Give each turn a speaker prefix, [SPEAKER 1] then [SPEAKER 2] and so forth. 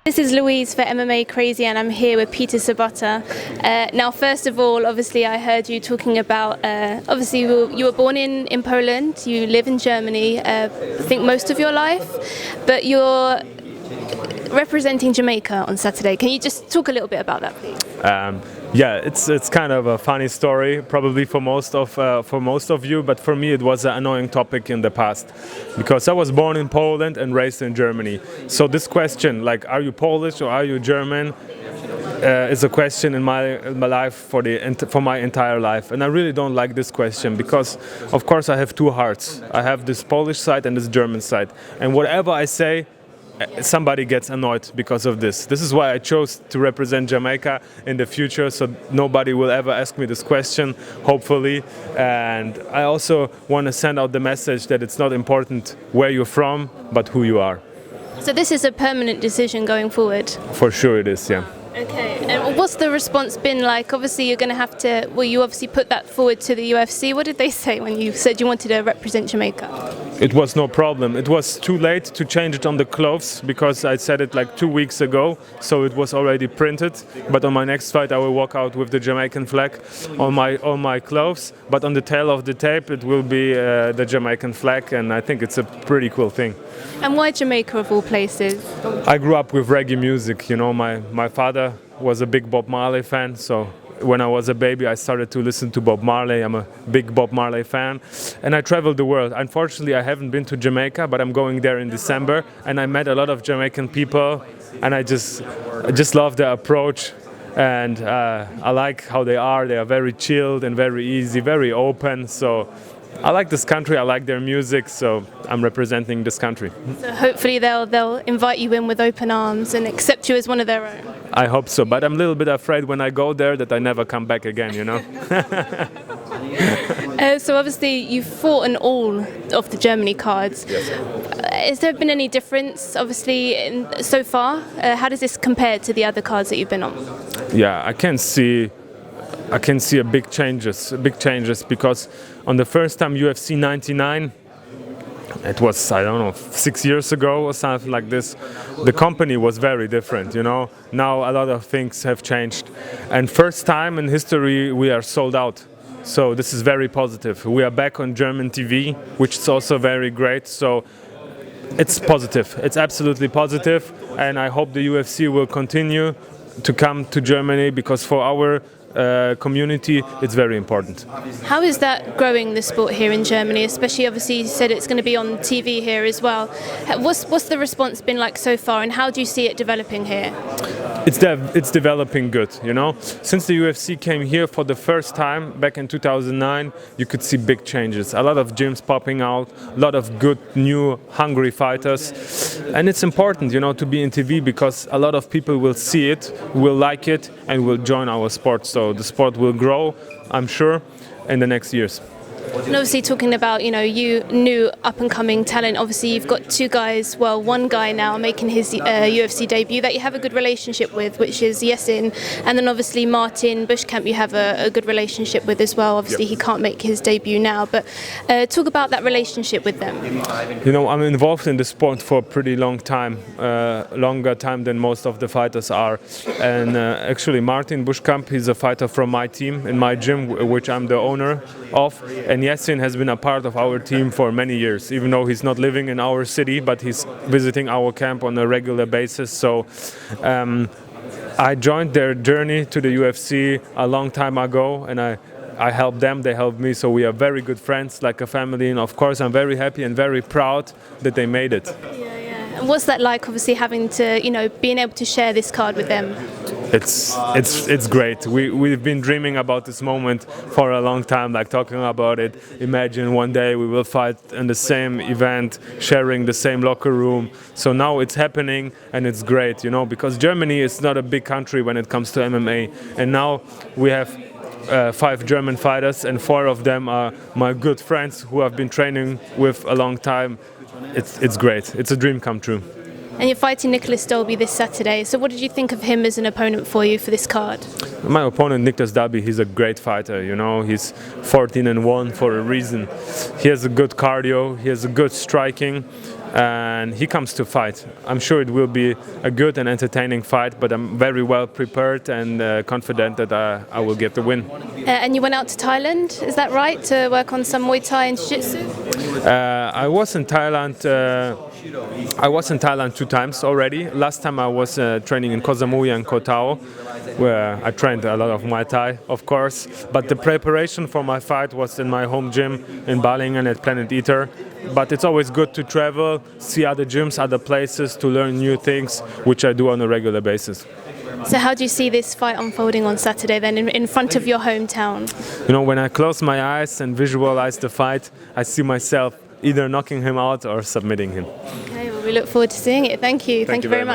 [SPEAKER 1] This is Louise for MMA Crazy, and I'm here with Peter Sabata. Now, first of all, obviously, I heard you talking about, obviously, you were born in Poland, you live in Germany, I think most of your life, but you're representing Jamaica on Saturday. Can you just talk a little bit about that, please?
[SPEAKER 2] Yeah, it's kind of a funny story, probably for most of you, but for me it was an annoying topic in the past, because I was born in Poland and raised in Germany. So this question, like, are you Polish or are you German, is a question in my life for my entire life, and I really don't like this question because, of course, I have two hearts. I have this Polish side and this German side, and whatever I say, somebody gets annoyed because of this. This is why I chose to represent Jamaica in the future, so nobody will ever ask me this question, hopefully. And I also want to send out the message that it's not important where you're from, but who you are.
[SPEAKER 1] So this is a permanent decision going forward?
[SPEAKER 2] For sure it is, yeah.
[SPEAKER 1] Okay, and what's the response been like? Obviously you're going to have to, well, you obviously put that forward to the UFC. What did they say when you said you wanted to represent Jamaica?
[SPEAKER 2] It was no problem. It was too late to change it on the clothes because I said it like 2 weeks ago, so it was already printed. But on my next fight I will walk out with the Jamaican flag on my clothes, but on the tail of the tape it will be the Jamaican flag, and I think it's a pretty cool thing.
[SPEAKER 1] And why Jamaica of all places?
[SPEAKER 2] I grew up with reggae music, you know, my father was a big Bob Marley fan, so when I was a baby I started to listen to Bob Marley. I'm a big Bob Marley fan, and I traveled the world. Unfortunately I haven't been to Jamaica, but I'm going there in December, and I met a lot of Jamaican people, and I just love their approach, and I like how they are. They are very chilled and very easy, very open, so I like this country, I like their music, so I'm representing this country.
[SPEAKER 1] So hopefully they'll invite you in with open arms and accept you as one of their own.
[SPEAKER 2] I hope so, but I'm a little bit afraid when I go there that I never come back again, you know.
[SPEAKER 1] So obviously you fought on all of the Germany cards.
[SPEAKER 2] Yes.
[SPEAKER 1] Has there been any difference, obviously, so far? How does this compare to the other cards that you've been on?
[SPEAKER 2] Yeah, I can see big changes because on the first time UFC 99, it was, I don't know, 6 years ago or something like this, the company was very different, you know. Now a lot of things have changed, and first time in history we are sold out. So this is very positive. We are back on German TV, which is also very great. So it's positive. It's absolutely positive, and I hope the UFC will continue to come to Germany, because for our community it's very important.
[SPEAKER 1] How is that growing the sport here in Germany? Especially, obviously, you said it's going to be on TV here as well. What's the response been like so far, and how do you see it developing here?
[SPEAKER 2] It's developing good, you know. Since the UFC came here for the first time back in 2009, you could see big changes. A lot of gyms popping out, a lot of good, new, hungry fighters. And it's important, you know, to be in TV, because a lot of people will see it, will like it, and will join our sport. So the sport will grow, I'm sure, in the next years.
[SPEAKER 1] And obviously, talking about, you know, you new up-and-coming talent, obviously you've got two guys, well, one guy now making his UFC debut that you have a good relationship with, which is Yasin, and then obviously Martin Bushkamp you have a good relationship with as well. Obviously,
[SPEAKER 2] Yep.
[SPEAKER 1] He can't make his debut now, but talk about that relationship with them.
[SPEAKER 2] You know, I'm involved in the sport for a pretty long time, longer time than most of the fighters are. And actually, Martin Bushkamp, he's a fighter from my team in my gym, which I'm the owner of. And Yasin has been a part of our team for many years, even though he's not living in our city, but he's visiting our camp on a regular basis. So I joined their journey to the UFC a long time ago, and I helped them, they helped me, so we are very good friends, like a family, and of course I'm very happy and very proud that they made it.
[SPEAKER 1] Yeah. And what's that like, obviously, having to, you know, being able to share this card with them?
[SPEAKER 2] It's great. We've been dreaming about this moment for a long time, like talking about it. Imagine one day we will fight in the same event, sharing the same locker room. So now it's happening, and it's great, you know, because Germany is not a big country when it comes to MMA, and now we have 5 German fighters, and 4 of them are my good friends who I've been training with a long time. It's great. It's a dream come true.
[SPEAKER 1] And you're fighting Nicolas Dalby this Saturday, so what did you think of him as an opponent for you for this card?
[SPEAKER 2] My opponent, Nicolas Dalby, he's a great fighter, you know, he's 14-1 for a reason. He has a good cardio, he has a good striking, and he comes to fight. I'm sure it will be a good and entertaining fight, but I'm very well prepared and confident that I will get the win.
[SPEAKER 1] And you went out to Thailand, is that right, to work on some Muay Thai and Jiu-Jitsu?
[SPEAKER 2] I was in Thailand. I was in Thailand 2 times already. Last time I was training in Koh Samui and Koh Tao, where I trained a lot of Muay Thai, of course. But the preparation for my fight was in my home gym in Balingen at Planet Eater. But it's always good to travel, see other gyms, other places, to learn new things, which I do on a regular basis.
[SPEAKER 1] So how do you see this fight unfolding on Saturday then in front of your hometown?
[SPEAKER 2] You know, when I close my eyes and visualize the fight, I see myself either knocking him out or submitting him.
[SPEAKER 1] Okay, well, we look forward to seeing it. Thank you. Thank you very much.